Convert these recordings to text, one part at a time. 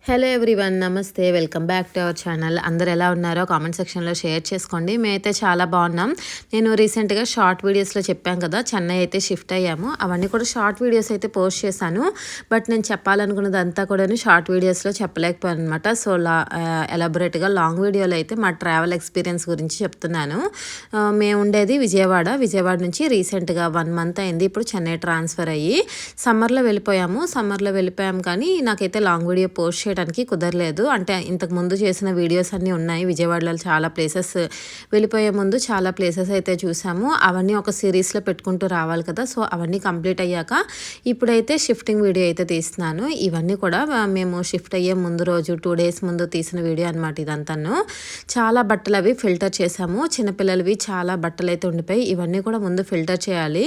Hello everyone, నమస్తే. Welcome back to our channel. అందరు ఎలా ఉన్నారో కామెంట్ సెక్షన్లో షేర్ చేసుకోండి. మేమైతే చాలా బాగున్నాం. నేను రీసెంట్గా షార్ట్ వీడియోస్లో చెప్పాను కదా, చెన్నై అయితే షిఫ్ట్ అయ్యాము. అవన్నీ కూడా షార్ట్ వీడియోస్ అయితే పోస్ట్ చేశాను. బట్ నేను చెప్పాలనుకున్నది అంతా కూడా షార్ట్ వీడియోస్లో చెప్పలేకపోయాను అనమాట. సో ఎలాబొరేట్గా లాంగ్ వీడియోలో అయితే మా ట్రావెల్ ఎక్స్పీరియన్స్ గురించి చెప్తున్నాను. మేము ఉండేది విజయవాడ నుంచి రీసెంట్గా 1 మంత్ అయింది ఇప్పుడు చెన్నై ట్రాన్స్ఫర్ అయ్యి. సమ్మర్లో వెళ్ళిపోయాం కానీ నాకైతే లాంగ్ వీడియో పోస్ట్ చేయడానికి కుదరలేదు. అంటే ఇంతకు ముందు చేసిన వీడియోస్ అన్నీ ఉన్నాయి. విజయవాడలో చాలా ప్లేసెస్, వెళ్ళిపోయే ముందు చాలా ప్లేసెస్ అయితే చూసాము. అవన్నీ ఒక సిరీస్లో పెట్టుకుంటూ రావాలి కదా. సో అవన్నీ కంప్లీట్ అయ్యాక ఇప్పుడైతే షిఫ్టింగ్ వీడియో అయితే తీస్తున్నాను. ఇవన్నీ కూడా మేము షిఫ్ట్ అయ్యే ముందు రోజు 2 days ముందు తీసిన వీడియో అనమాట ఇదంతాను. చాలా బట్టలు అవి ఫిల్టర్ చేసాము. చిన్నపిల్లలవి చాలా బట్టలు అయితే ఉండిపోయి ఇవన్నీ కూడా ముందు ఫిల్టర్ చేయాలి.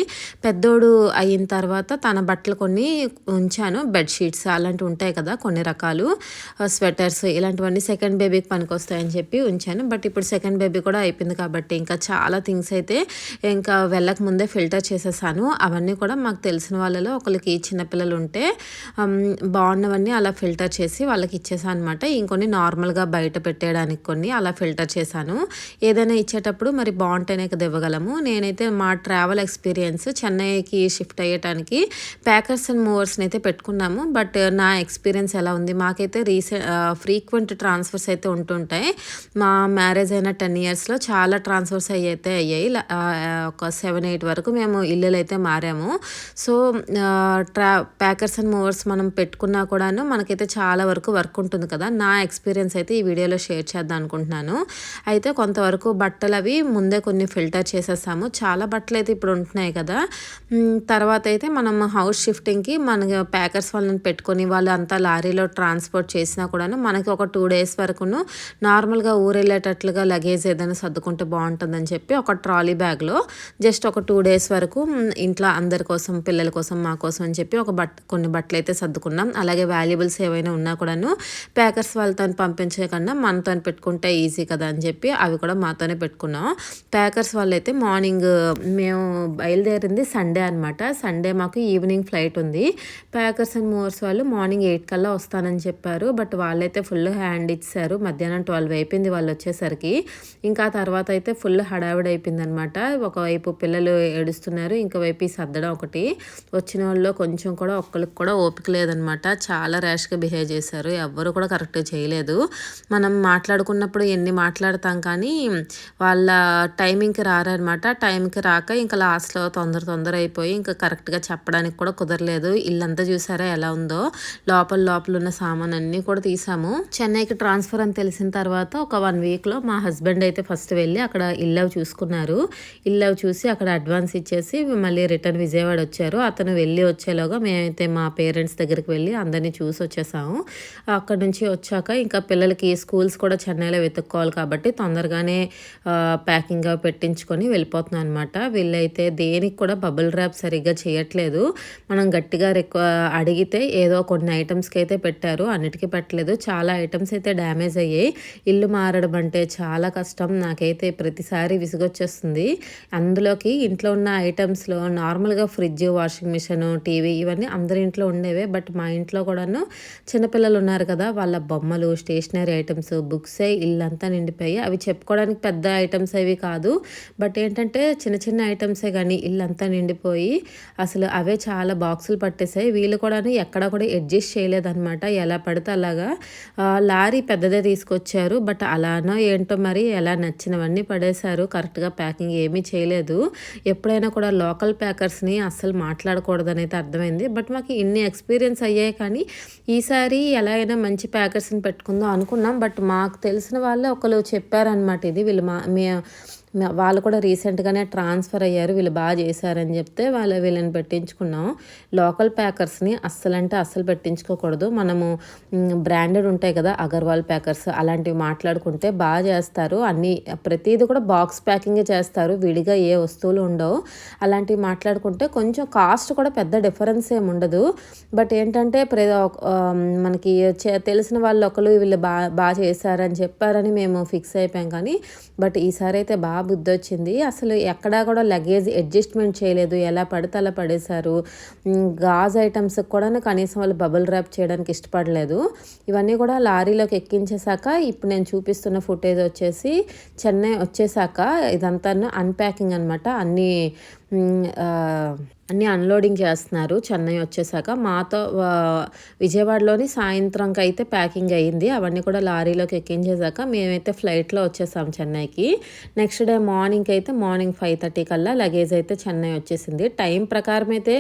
పెద్దోడు అయిన తర్వాత తన బట్టలు కొన్ని ఉంచాను. బెడ్షీట్స్ అలాంటివి ఉంటాయి కదా కొన్ని రకాలు, స్వెటర్స్ ఇలాంటివన్నీ సెకండ్ బేబీకి పనికొస్తాయని చెప్పి ఉంచాను. బట్ ఇప్పుడు సెకండ్ బేబీ కూడా అయిపోయింది కాబట్టి ఇంకా చాలా థింగ్స్ అయితే ఇంకా వెళ్ళక ముందే ఫిల్టర్ చేసేసాను. అవన్నీ కూడా మాకు తెలిసిన వాళ్ళలో ఒకరికి చిన్నపిల్లలు ఉంటే బాగున్నవన్నీ అలా ఫిల్టర్ చేసి వాళ్ళకి ఇచ్చేసాను అనమాట. ఇంకొన్ని నార్మల్గా బయట పెట్టేయడానికి కొన్ని అలా ఫిల్టర్ చేశాను. ఏదైనా ఇచ్చేటప్పుడు మరి బాగుంటేనే కదా ఇవ్వగలము. నేనైతే మా ట్రావెల్ ఎక్స్పీరియన్స్ చెన్నైకి షిఫ్ట్ అయ్యేటానికి ప్యాకర్స్ అండ్ మూవర్స్ని అయితే పెట్టుకున్నాము. బట్ నా ఎక్స్పీరియన్స్ ఎలా ఉంది, మాకైతే ఫ్రీక్వెంట్ ట్రాన్స్ఫర్స్ అయితే ఉంటుంటాయి. మా మ్యారేజ్ అయిన 10 yearsలో చాలా ట్రాన్స్ఫర్స్ అయితే అయ్యాయి. ఒక 7-8 వరకు మేము ఇల్లులు అయితే మారాము. సో ప్యాకర్స్ అండ్ మూవర్స్ మనం పెట్టుకున్నా కూడాను మనకైతే చాలా వరకు వర్క్ ఉంటుంది కదా. నా ఎక్స్పీరియన్స్ అయితే ఈ వీడియోలో షేర్ చేద్దాం అనుకుంటున్నాను. అయితే కొంతవరకు బట్టలు అవి ముందే కొన్ని ఫిల్టర్ చేసేసాము. చాలా బట్టలు అయితే ఇప్పుడు ఉంటున్నాయి కదా. తర్వాత అయితే మనం హౌస్ షిఫ్టింగ్కి మన ప్యాకర్స్ వాళ్ళని పెట్టుకొని వాళ్ళు అంతా లారీలో ట్రాన్స్పోర్ట్ చేసినా కూడాను మనకి ఒక 2 days వరకును నార్మల్గా ఊరెళ్ళేటట్లుగా లగేజ్ ఏదైనా సర్దుకుంటే బాగుంటుందని చెప్పి ఒక ట్రాలీ బ్యాగ్లో జస్ట్ ఒక 2 days వరకు ఇంట్లో అందరి కోసం, పిల్లల కోసం, మా కోసం అని చెప్పి కొన్ని బట్టలు అయితే సర్దుకున్నాం. అలాగే వాల్యుబుల్స్ ఏవైనా ఉన్నా కూడాను ప్యాకర్స్ వాళ్ళతో పంపించే కన్నా మనతో పెట్టుకుంటే ఈజీ కదా అని చెప్పి అవి కూడా మాతోనే పెట్టుకున్నాం. ప్యాకర్స్ వాళ్ళైతే మార్నింగ్, మేము బయలుదేరింది సండే అనమాట. సండే మాకు ఈవినింగ్ ఫ్లైట్ ఉంది. ప్యాకర్స్ అండ్ మూవర్స్ వాళ్ళు మార్నింగ్ 8 కల్లా వస్తానని చెప్పారు. బట్ వాళ్ళైతే ఫుల్ హ్యాండ్ ఇచ్చారు. మధ్యాహ్నం 12 అయిపోయింది వాళ్ళు వచ్చేసరికి. ఇంకా తర్వాత అయితే ఫుల్ హడావిడి అయిపోయింది అనమాట. ఒకవైపు పిల్లలు ఏడుస్తున్నారు, ఇంకోవైపు సర్దడం ఒకటి. వచ్చిన వాళ్ళు కొంచెం కూడా ఒక్కరికి కూడా ఓపిక లేదనమాట. చాలా ర్యాష్గా బిహేవ్ చేశారు. ఎవ్వరు కూడా కరెక్ట్గా చేయలేదు. మనం మాట్లాడుకున్నప్పుడు ఎన్ని మాట్లాడతాం కానీ వాళ్ళ టైమింగ్కి రారనమాట. టైంకి రాక ఇంకా లాస్ట్లో తొందర అయిపోయి ఇంకా కరెక్ట్గా చెప్పడానికి కూడా కుదరలేదు. ఇల్లంతా చూసారా ఎలా ఉందో. లోపల ఉన్న సామాన్ అన్నీ కూడా తీసాము. చెన్నైకి ట్రాన్స్ఫర్ అని తెలిసిన తర్వాత ఒక 1 weekలో మా హస్బెండ్ అయితే ఫస్ట్ వెళ్ళి అక్కడ ఇల్లు చూసుకున్నారు. ఇల్లు చూసి అక్కడ అడ్వాన్స్ ఇచ్చేసి మళ్ళీ రిటర్న్ విజయవాడ వచ్చారు. అతను వెళ్ళి వచ్చేలోగా మేమైతే మా పేరెంట్స్ దగ్గరికి వెళ్ళి అందరినీ చూసి వచ్చేసాము. అక్కడ నుంచి వచ్చాక ఇంకా పిల్లలకి స్కూల్స్ కూడా చెన్నైలో వెతుక్కోవాలి కాబట్టి తొందరగానే ప్యాకింగ్ పెట్టించుకొని వెళ్ళిపోతున్నాం అనమాట. వీళ్ళైతే దేనికి కూడా బబుల్ ర్యాప్ సరిగ్గా చేయట్లేదు. మనం గట్టిగా అడిగితే ఏదో కొన్ని ఐటమ్స్కి అయితే పెట్టారు, అన్నిటికీ పెట్టలేదు. చాలా ఐటమ్స్ అయితే డ్యామేజ్ అయ్యాయి. ఇల్లు మారడం అంటే చాలా కష్టం. నాకైతే ప్రతిసారి విసుగొచ్చేస్తుంది. అందులోకి ఇంట్లో ఉన్న ఐటమ్స్లో నార్మల్గా ఫ్రిడ్జ్, వాషింగ్ మిషన్, టీవీ ఇవన్నీ అందరి ఇంట్లో ఉండేవే. బట్ మా ఇంట్లో కూడాను చిన్నపిల్లలు ఉన్నారు కదా, వాళ్ళ బొమ్మలు, స్టేషనరీ ఐటమ్స్, బుక్సే ఇల్లంతా నిండిపోయి. అవి చెప్పుకోవడానికి పెద్ద ఐటమ్స్ అవి కాదు. బట్ ఏంటంటే చిన్న ఐటమ్సే కానీ ఇల్లంతా నిండిపోయి అసలు అవే చాలా బాక్సులు పట్టేసాయి. వీళ్ళు కూడాను ఎక్కడ కూడా అడ్జస్ట్ చేయలేదన్నమాట. ఎలా పడితే అలాగా లారీ పెద్దదే తీసుకొచ్చారు. బట్ అలానో ఏంటో మరి ఎలా నచ్చినవన్నీ పడేశారు. కరెక్ట్గా ప్యాకింగ్ ఏమీ చేయలేదు. ఎప్పుడైనా కూడా లోకల్ ప్యాకర్స్ని అస్సలు మాట్లాడకూడదని అయితే అర్థమైంది. బట్ మాకు ఇన్ని ఎక్స్పీరియన్స్ అయ్యాయి కానీ ఈసారి ఎలా అయినా మంచి ప్యాకర్స్ని పెట్టుకుందాం అనుకున్నాం. బట్ మాకు తెలిసిన వాళ్ళే ఒకరు చెప్పారనమాట. ఇది వీళ్ళు వాళ్ళు కూడా రీసెంట్గానే ట్రాన్స్ఫర్ అయ్యారు, వీళ్ళు బాగా చేశారని చెప్తే వీళ్ళని పెట్టించుకున్నాం. లోకల్ ప్యాకర్స్ని అస్సలు పెట్టించుకోకూడదు. మనము బ్రాండెడ్ ఉంటాయి కదా, అగర్వాల్ ప్యాకర్స్ అలాంటివి మాట్లాడుకుంటే బాగా చేస్తారు. ప్రతిదీ కూడా బాక్స్ ప్యాకింగే చేస్తారు, విడిగా ఏ వస్తువులు ఉండవు. అలాంటివి మాట్లాడుకుంటే కొంచెం కాస్ట్ కూడా పెద్ద డిఫరెన్స్ ఏమి ఉండదు. బట్ ఏంటంటే మనకి తెలిసిన వాళ్ళు వీళ్ళు బాగా చేశారని చెప్పారని మేము ఫిక్స్ అయిపోయాం. కానీ బట్ ఈసారి అయితే బాగా బుద్ధి వచ్చింది. అసలు ఎక్కడా కూడా లగేజ్ అడ్జస్ట్మెంట్ చేయలేదు, ఎలా పడితే అలా పడేశారు. గాజ్ ఐటమ్స్కి కూడా కనీసం వాళ్ళు బబుల్ ర్యాప్ చేయడానికి ఇష్టపడలేదు. ఇవన్నీ కూడా లారీలోకి ఎక్కించేశాక ఇప్పుడు నేను చూపిస్తున్న ఫుటేజ్ వచ్చేసి చెన్నై వచ్చేసాక ఇదంతా అన్ప్యాకింగ్ అనమాట. అన్నీ అన్లోడింగ్ చేస్తున్నారు చెన్నై వచ్చేసాక. మాతో విజయవాడలోని సాయంత్రంకి అయితే ప్యాకింగ్ అయ్యింది. అవన్నీ కూడా లారీలోకి ఎక్కించేసాక మేమైతే ఫ్లైట్లో వచ్చేసాం చెన్నైకి. నెక్స్ట్ డే మార్నింగ్ అయితే మార్నింగ్ 5:30 కల్లా లగేజ్ అయితే చెన్నై వచ్చేసింది. టైం ప్రకారం అయితే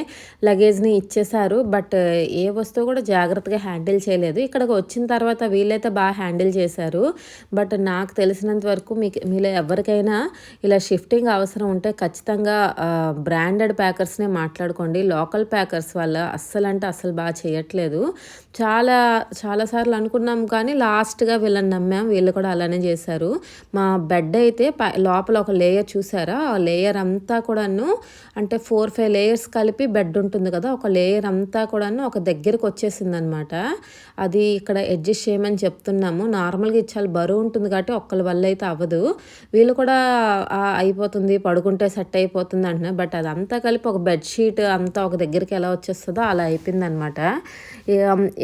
లగేజ్ని ఇచ్చేశారు. బట్ ఏ వస్తువు కూడా జాగ్రత్తగా హ్యాండిల్ చేయలేదు. ఇక్కడికి వచ్చిన తర్వాత వీళ్ళైతే బాగా హ్యాండిల్ చేశారు. బట్ నాకు తెలిసినంత వరకు మీలో ఎవరికైనా ఇలా షిఫ్టింగ్ అవసరం ఉంటే ఖచ్చితంగా బ్రాండెడ్ ప్యాకర్స్నే మాట్లాడుకోండి. లోకల్ ప్యాకర్స్ వల్ల అస్సలు బాగా చేయట్లేదు. చాలాసార్లు అనుకున్నాం కానీ లాస్ట్గా వీళ్ళని నమ్మాం. వీళ్ళు కూడా అలానే చేశారు. మా బెడ్ అయితే లోపల ఒక లేయర్ చూసారా, ఆ లేయర్ అంతా కూడాను అంటే 4-5 లేయర్స్ కలిపి బెడ్ ఉంటుంది కదా, ఒక లేయర్ అంతా కూడాను ఒక దగ్గరకు వచ్చేసింది అనమాట. అది ఇక్కడ అడ్జస్ట్ చేయమని చెప్తున్నాము. నార్మల్గా చాలా బరువు ఉంటుంది కాబట్టి ఒక్కళ్ళ వల్ల అయితే అవ్వదు. వీళ్ళు కూడా అయిపోతుంది, పడుకుంటే సెట్ అయిపోతుంది అంటున్నారు. బట్ అదంతా కలిపి ఒక బెడ్షీట్ అంతా ఒక దగ్గరికి ఎలా వచ్చేస్తుందో అలా అయిపోయింది అనమాట.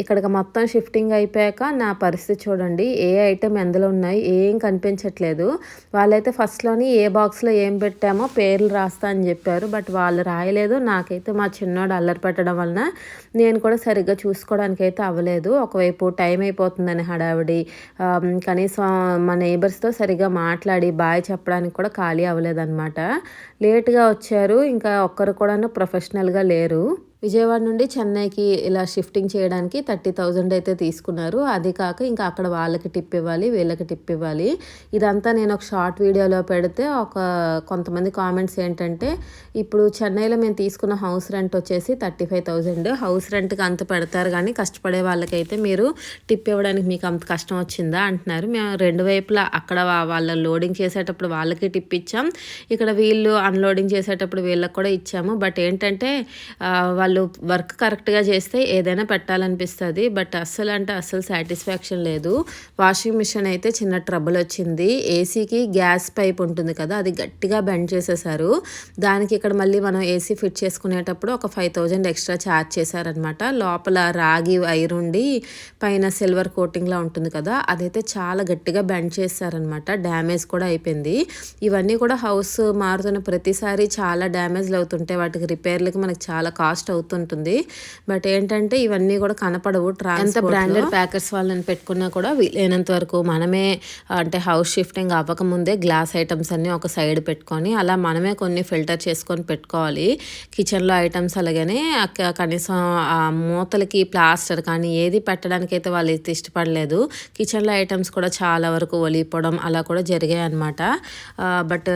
ఇక్కడికి మొత్తం షిఫ్టింగ్ అయిపోయాక నా పరిస్థితి చూడండి. ఏ ఐటెం ఎందులో ఉన్నాయి ఏం కనిపించట్లేదు. వాళ్ళైతే ఫస్ట్లోని ఏ బాక్స్లో ఏం పెట్టామో పేర్లు రాస్తా అని చెప్పారు. బట్ వాళ్ళు రాయలేదు. నాకైతే మా చిన్నోడు అల్లరి పెట్టడం వలన నేను కూడా సరిగ్గా చూసుకోవడానికి అయితే అవ్వలేదు. ఒకవైపు టైం అయిపోతుందని హడావిడి, కనీసం మా నైబర్స్తో సరిగ్గా మాట్లాడి బాయ్ చెప్పడానికి కూడా ఖాళీ అవ్వలేదన్నమాట. లేట్గా వచ్చారు. ఇంకా ఒక్కరు కూడా ప్రొఫెషనల్గా లేరు. విజయవాడ నుండి చెన్నైకి ఇలా షిఫ్టింగ్ చేయడానికి 30,000 అయితే తీసుకున్నారు. అది కాక ఇంకా అక్కడ వాళ్ళకి టిప్ ఇవ్వాలి, వీళ్ళకి టిప్ ఇవ్వాలి. ఇదంతా నేను ఒక షార్ట్ వీడియోలో పెడితే కొంతమంది కామెంట్స్ ఏంటంటే, ఇప్పుడు చెన్నైలో మేము తీసుకున్న హౌస్ రెంట్ వచ్చేసి 35,000. హౌస్ రెంట్కి అంత పెడతారు కానీ కష్టపడే వాళ్ళకైతే మీరు టిప్ ఇవ్వడానికి మీకు అంత కష్టం వచ్చిందా అంటున్నారు. మేము రెండు వైపులా అక్కడ వాళ్ళ లోడింగ్ చేసేటప్పుడు వాళ్ళకి టిప్ ఇచ్చాం, ఇక్కడ వీళ్ళు అన్లోడింగ్ చేసేటప్పుడు వీళ్ళకి కూడా ఇచ్చాము. బట్ ఏంటంటే వాళ్ళు వర్క్ కరెక్ట్గా చేస్తే ఏదైనా పెట్టాలనిపిస్తుంది. బట్ అస్సలు సాటిస్ఫాక్షన్ లేదు. వాషింగ్ మిషన్ అయితే చిన్న ట్రబుల్ వచ్చింది. ఏసీకి గ్యాస్ పైప్ ఉంటుంది కదా, అది గట్టిగా బెండ్ చేసేసారు. దానికి ఇక్కడ మళ్ళీ మనం ఏసీ ఫిట్ చేసుకునేటప్పుడు ఒక 5,000 ఎక్స్ట్రా ఛార్జ్ చేశారనమాట. లోపల రాగి వైర్ ఉండి పైన సిల్వర్ కోటింగ్లా ఉంటుంది కదా, అదైతే చాలా గట్టిగా బెండ్ చేశారనమాట. డ్యామేజ్ కూడా అయిపోయింది. ఇవన్నీ కూడా హౌస్ మారుతున్న ప్రతిసారి చాలా డ్యామేజ్లు అవుతుంటాయి. వాటికి రిపేర్లకి మనకి చాలా కాస్ట్ అవుతుంటుంది. బట్ ఏంటంటే ఇవన్నీ కూడా కనపడవు. ఎంత బ్రాండెడ్ ప్యాకర్స్ వాళ్ళని పెట్టుకున్నా కూడా వీలైనంత వరకు మనమే అంటే హౌస్ షిఫ్టింగ్ అవ్వకముందే గ్లాస్ ఐటమ్స్ అన్నీ ఒక సైడ్ పెట్టుకొని అలా మనమే కొన్ని ఫిల్టర్ చేసుకొని పెట్టుకోవాలి. కిచెన్లో ఐటమ్స్ అలాగనే కనీసం ఆ మూతలకి ప్లాస్టర్ కానీ ఏది పెట్టడానికి అయితే వాళ్ళు అయితే ఇష్టపడలేదు. కిచెన్లో ఐటమ్స్ కూడా చాలా వరకు ఒలిపోవడం అలా కూడా జరిగాయి అనమాట. బట్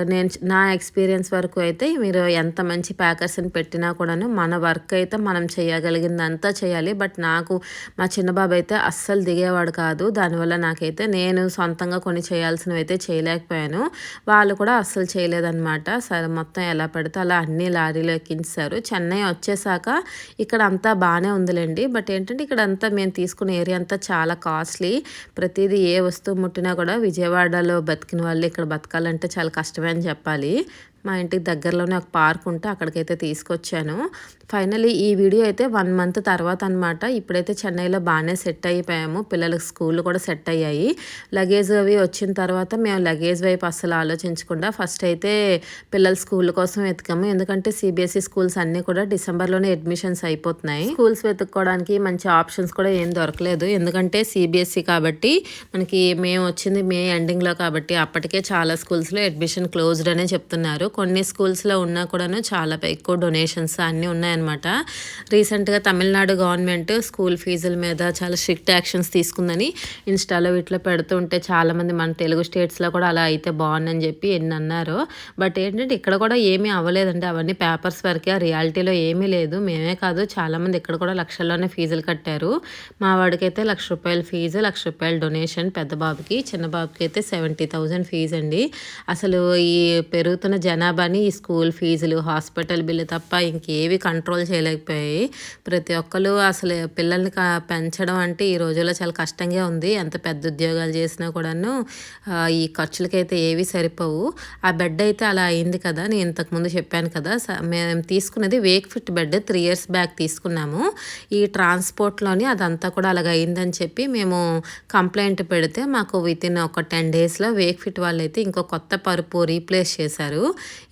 నా ఎక్స్పీరియన్స్ వరకు అయితే మీరు ఎంత మంచి ప్యాకర్స్ని పెట్టినా కూడాను మన వర్క్ అయితే మనం చేయగలిగిందంతా చేయాలి. బట్ నాకు మా చిన్నబాబు అయితే అస్సలు దిగేవాడు కాదు. దానివల్ల నాకైతే నేను సొంతంగా కొన్ని చేయాల్సినవి అయితే చేయలేకపోయాను. వాళ్ళు కూడా అస్సలు చేయలేదన్నమాట. సరే మొత్తం ఎలా పడితే అలా అన్ని లారీలో ఎక్కించారు. చెన్నై వచ్చేసాక ఇక్కడ అంతా బాగానే ఉందిలేండి. బట్ ఏంటంటే ఇక్కడ అంతా మేము తీసుకున్న ఏరియా అంతా చాలా కాస్ట్లీ. ప్రతిదీ ఏ వస్తువు ముట్టినా కూడా విజయవాడలో బతికిన వాళ్ళు ఇక్కడ బతకాలంటే చాలా కష్టమే అని చెప్పాలి. మా ఇంటికి దగ్గరలోనే ఒక పార్క్ ఉంటే అక్కడికైతే తీసుకొచ్చాను. ఫైనలీ ఈ వీడియో అయితే 1 మంత్ తర్వాత అనమాట. ఇప్పుడైతే చెన్నైలో బాగానే సెట్ అయిపోయాము. పిల్లలకి స్కూళ్ళు కూడా సెట్ అయ్యాయి. లగేజ్ అవి వచ్చిన తర్వాత మేము లగేజ్ వైపు అస్సలు ఆలోచించకుండా ఫస్ట్ అయితే పిల్లల స్కూల్ కోసం వెతికాము. ఎందుకంటే సిబిఎస్ఈ స్కూల్స్ అన్నీ కూడా డిసెంబర్లోనే అడ్మిషన్స్ అయిపోతున్నాయి. స్కూల్స్ వెతుక్కోవడానికి మంచి ఆప్షన్స్ కూడా ఏం దొరకలేదు. ఎందుకంటే సిబిఎస్ఈ కాబట్టి మనకి మేము వచ్చింది మే ఎండింగ్లో కాబట్టి అప్పటికే చాలా స్కూల్స్లో అడ్మిషన్ క్లోజ్డ్ అనే చెప్తున్నారు. కొన్ని స్కూల్స్లో ఉన్నా కూడాను చాలా ఎక్కువ డొనేషన్స్ అన్నీ ఉన్నాయన్నమాట. రీసెంట్గా తమిళనాడు గవర్నమెంట్ స్కూల్ ఫీజుల మీద చాలా స్ట్రిక్ట్ యాక్షన్స్ తీసుకుందని ఇన్స్టాలో వీటిలో పెడుతుంటే చాలామంది మన తెలుగు స్టేట్స్లో కూడా అలా అయితే బాగుందని చెప్పి ఎన్ని అన్నారు. బట్ ఏంటంటే ఇక్కడ కూడా ఏమీ అవ్వలేదండి. అవన్నీ పేపర్స్ వరకే, రియాలిటీలో ఏమీ లేదు. మేమే కాదు చాలామంది ఇక్కడ కూడా లక్షల్లోనే ఫీజులు కట్టారు. మా వాడికి అయితే ₹1,00,000 ఫీజు, ₹1,00,000 డొనేషన్. పెద్ద బాబుకి, చిన్న బాబుకి అయితే 70,000 ఫీజు అండి. అసలు ఈ పెరుగుతున్న జనాభాని ఈ స్కూల్ ఫీజులు, హాస్పిటల్ బిల్లు తప్ప ఇంకేవి కంట్రోల్ చేయలేకపోయాయి. ప్రతి ఒక్కళ్ళు అసలు పిల్లల్ని పెంచడం అంటే ఈ రోజుల్లో చాలా కష్టంగా ఉంది. ఎంత పెద్ద ఉద్యోగాలు చేసినా కూడాను ఈ ఖర్చులకైతే ఏవి సరిపోవు. ఆ బెడ్ అయితే అలా అయింది కదా! నేను ఇంతకుముందు చెప్పాను కదా! మేము తీసుకున్నది Wake fit bed 3 years back తీసుకున్నాము. ఈ ట్రాన్స్‌పోర్ట్‌లోని అదంతా కూడా అలాగ అయిందని చెప్పి మేము కంప్లెయింట్ పెడితే మాకు వితిన్ ఒక 10 డేస్‌లో వేక్ ఫిట్ వాళ్ళైతే ఇంకో కొత్త పరుపు రీప్లేస్ చేశారు.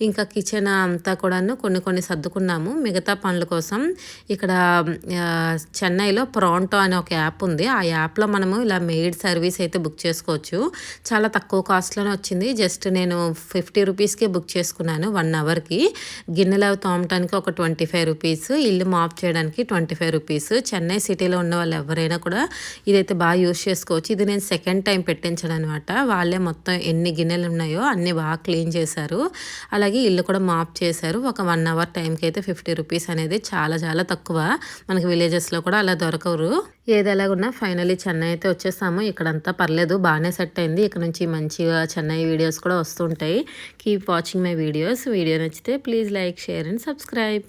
ఇంకా కిచెన్ అంతా కూడాను కొన్ని సర్దుకున్నాము. మిగతా పనుల కోసం ఇక్కడ చెన్నైలో ప్రోంటో అనే ఒక యాప్ ఉంది. ఆ యాప్‌లో మనము ఇలా మెయిడ్ సర్వీస్ అయితే బుక్ చేసుకోవచ్చు. చాలా తక్కువ కాస్ట్‌లోనే వచ్చింది. జస్ట్ నేను 50 రూపీస్‌కే బుక్ చేసుకున్నాను 1 అవర్‌కి. గిన్నెలు అవి తోమటానికి ఒక 25 రూపీస్, ఇల్లు మాప్ చేయడానికి 25 రూపీస్. చెన్నై సిటీలో ఉన్న వాళ్ళు ఎవరైనా కూడా ఇదైతే బాగా యూజ్ చేసుకోవచ్చు. ఇది నేను సెకండ్ టైం పెట్టించడం అనమాట. వాళ్ళే మొత్తం ఎన్ని గిన్నెలు ఉన్నాయో అన్నీ బాగా క్లీన్ చేశారు. అలాగే ఇల్లు కూడా మాప్ చేశారు. ఒక 1 అవర్ టైంకి అయితే 50 రూపీస్ అనేది చాలా చాలా తక్కువ. మనకి విలేజెస్లో కూడా అలా దొరకరు. ఏది ఎలాగున్నా ఫైనల్లీ చెన్నై అయితే వచ్చేసాము. ఇక్కడంతా పర్లేదు, బాగానే సెట్ అయింది. ఇక్కడ నుంచి మంచిగా చెన్నై వీడియోస్ కూడా వస్తుంటాయి. Keep watching my videos. Video నచ్చితే please like, share and subscribe.